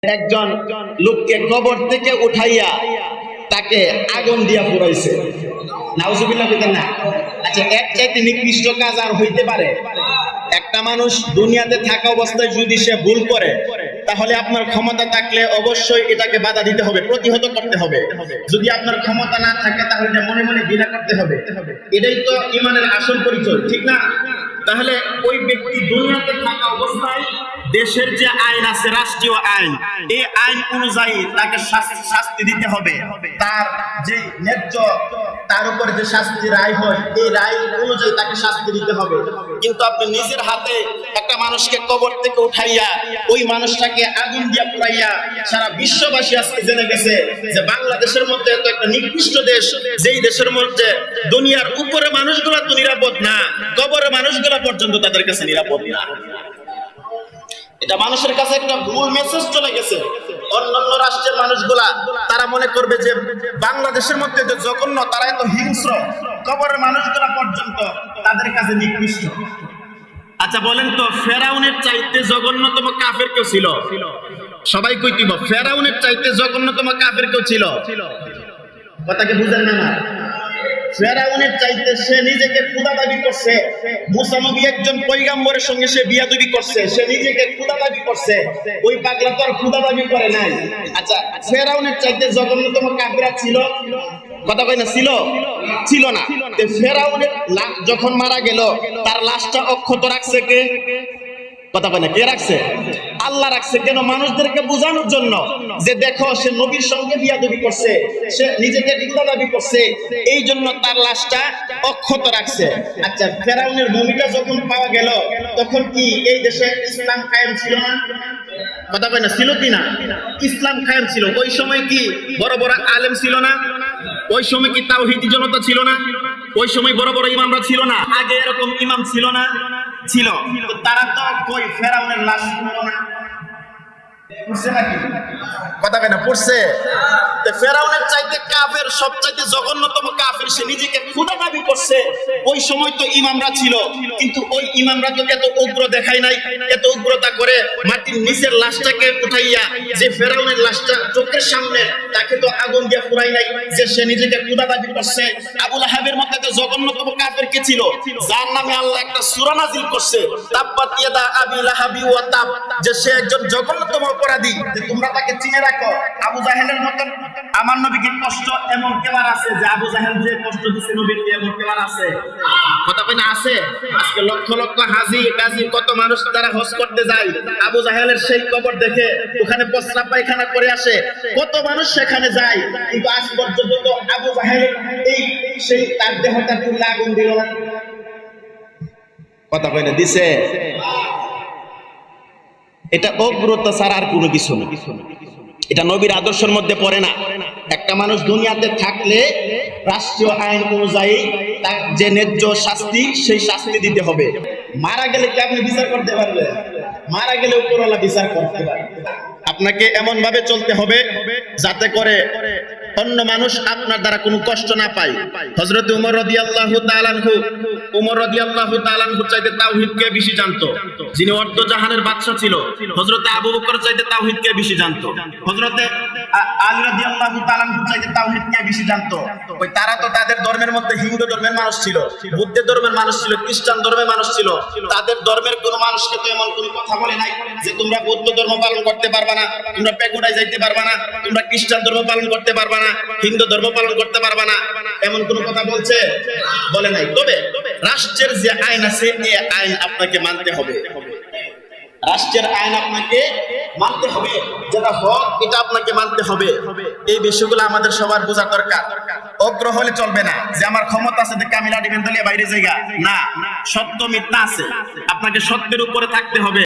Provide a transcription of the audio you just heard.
একজন লোককে কবর থেকে উঠাইয়া তাকে আগুন দিয়া পুরাইছে। নাউজুবিল্লাহ বলেন না। আচ্ছা, এর চাইতে নিকৃষ্ট কাজ আর হইতে পারে? একটা মানুষ দুনিয়াতে থাকা অবস্থায় যদি সে ভুল করে, তাহলে আপনার ক্ষমতা থাকলে অবশ্যই এটাকে বাধা দিতে হবে, প্রতিহত করতে হবে। যদি আপনার ক্ষমতা না থাকে তাহলে মনে মনে ঘৃণা করতে হবে। এটাই তো ঈমানের আসল পরিচয়, ঠিক না? তাহলে ওই ব্যক্তি দুনিয়াতে থাকা অবস্থায় দেশের যে আইন আছে, রাষ্ট্রীয় আইন, এই আইন অনুযায়ী তাকে শাস্তি দিতে হবে। তার যে ন্যায্য, তার উপরে যে শাস্তি রায় হয়, এই রায় অনুযায়ী তাকে শাস্তি দিতে হবে। কিন্তু আপনি নিজের হাতে একটা মানুষকে কবর থেকে উঠাইয়া ওই মানুষটাকে আগুন দিয়া পুড়াইয়া সারা বিশ্ববাসী আজকে জেনে গেছে যে বাংলাদেশের মধ্যে এত একটা নিকৃষ্ট দেশ, যেই দেশের মধ্যে দুনিয়ার উপরে মানুষগুলো তো নিরাপদ না, কবরের মানুষগুলো পর্যন্ত তাদের কাছে নিরাপদ না। এটা মানুষের কাছে একটা ভুল মেসেজ চলে গেছে। অন্যান্য রাষ্ট্রের মানুষগুলা তারা মনে করবে যে বাংলাদেশের মধ্যে যে জঘন্য, তারা এত হিংস্র, কবরের মানুষগুলা পর্যন্ত তাদের কাছে নিকৃষ্ট। আচ্ছা বলেন তো, ফেরাউনের চাইতে জঘন্যতম কাফের কেউ ছিল? সবাই কই দিব, ফেরাউনের চাইতে জঘন্যতম কাফের কেউ ছিল? কথাকে বুঝেন না? ফেরাউনের চাইতে সে নিজেকে খোদা দাবি করছে। মুসা নবী একজন পয়গম্বরের সঙ্গে সে বিয়াদবি করছে, সে নিজেকে খোদা দাবি করছে। ওই পাগলা তো আর খোদা দাবি করে নাই। আচ্ছা, ফেরাউনের চাইতে জঘন্যতম কাফেররা ছিল? কথা কই না, ছিল? ছিল না। ফেরাউনের যখন মারা গেল, তার লাশটা অক্ষত রাখছে কে? কথা কই না, কে রাখছে? আল্লাহ রাখছে। কেন? মানুষদেরকে বোঝানোর জন্য যে দেখো, সে নবীর সঙ্গে বিয়াদবি করছে, সে নিজেকে খোদা দাবি করছে, এই জন্য তার লাশটা অক্ষত রাখছে। আচ্ছা, ফেরাউনের ভূমিকা যখন পাওয়া গেল, তখন কি এই দেশে ইসলাম কায়েম ছিল না? কথা কই না, ছিল কি না? ইসলাম কায়েম ছিল। ওই সময় কি বড় বড় আলেম ছিল না? ওই সময় কি তাওহীদি জনতা ছিল না? ওই সময় বড় বড় ইমামরা ছিল না? আগে এরকম ইমাম ছিল না? ছিল। তারা তো কই ফেরাউনের লাশ শুনলো না? পড়ছে নাকি? কথা কই না, পড়ছে। ফেরাউনের চাইতে কাফের, সবচাইতে জঘন্যতম কাফের, সে নিজেকে খোদা দাবি করছে। ওই সময় তো ইমামরা ছিল, কিন্তু ওই ইমামরা তো এত উগ্র দেখায় নাই। এত উগ্রতা করে মাটির নিচের লাশটাকে উঠাইয়া, যে ফেরাউনের লাশটা চোখের সামনে, তাকে তো আগুন দিয়ে পুরাই নাই, যে সে নিজেকে খোদা দাবি করছে। আবু লাহাবের মধ্যে তো জঘন্যতম কাফের কে ছিল? যার নামে আল্লাহ একটা সূরা নাযিল করছে, তাব্বাত ইয়াদা আবি লাহাবি ওয়া তাব, যে সে একজন জঘন্যতম অপরাধী। যে তোমরা তাকে চিনে রাখো। আবু জাহেলের মতন আমার নবীকে কষ্ট এমন কেবার আছে যে আবু জাহেল যে কষ্ট দিছে নবীকে, এমন কেবার আছে? কথা কই না, আছে? আজকে লক্ষ লক্ষ হাজী গাজী কত মানুষ তারা হজ করতে যায়, আবু জাহেলের সেই কবর দেখে ওখানে প্রস্রাব পায়খানা করে আসে, কত মানুষ সেখানে যায়, কিন্তু আজ পর্যন্ত তো আবু জাহেলের এই সেই তার দেহটা তুলে আগুন দিল না। কথা কই না, দিছে? এটা অগ্রতা ছাড়া আর কোনো কিছু না। এটা নবীর আদর্শের মধ্যে পড়ে না। একটা মানুষ দুনিয়াতে থাকলে রাষ্ট্রীয় আইন অনুযায়ী তার যে ন্যায্য শাস্তি, সেই শাস্তি দিতে হবে। মারা গেলে কি আপনি বিচার করতে পারবেন? মারা গেলে উপরওয়ালা বিচার করতে পারবে। আপনাকে এমন ভাবে চলতে হবে যাতে করে অন্য মানুষ আপনার দ্বারা কোনো কষ্ট না পায়। হযরত উমর রাদিয়াল্লাহু তাআলা আনহু, উমর রাদিয়াল্লাহু তাআলা আনহু চাইতে তাওহীদকে বেশি জানতো। যিনি অর্ধ জাহানের বাদশা ছিল, হযরত আবু বকর চাইতে তাওহীদকে বেশি জানতো। হযরত আলী রাদিয়াল্লাহু তাআলা আনহু চাইতে তাওহীদকে বেশি জানতো। ওই তারা তো তাদের ধর্মের মধ্যে হিন্দু ধর্মের মানুষ ছিল, বৌদ্ধ ধর্মের মানুষ ছিল, খ্রিস্টান ধর্মের মানুষ ছিল। তাদের ধর্মের কোন মানুষকে তো এমন কোন কথা বলে নাই যে তোমরা বৌদ্ধ ধর্ম পালন করতে পারবা না, তোমরা পেগুড়ায় যাইতে পারবা না, তোমরা খ্রিস্টান ধর্ম পালন করতে পারবা না, হিন্দু ধর্ম পালন করতে পারবা না, এমন কোন কথা বলছে? বলে নাই। তবে রাষ্ট্রের যে আইন আছে, এই আইন আপনাকে মানতে হবে। রাষ্ট্রের আইন আপনাকে মানতে হবে, যেটা হক এটা আপনাকে মানতে হবে। এই বিষয়গুলো আমাদের সবার বোঝা দরকার। অগ্র হলে চলবে না যে আমার ক্ষমতা আছে দেখে আমি লাঠি বেঁধে বাইরে যাইগা না। সত্য মিথ্যা আছে, আপনাকে সত্যের উপরে থাকতে হবে।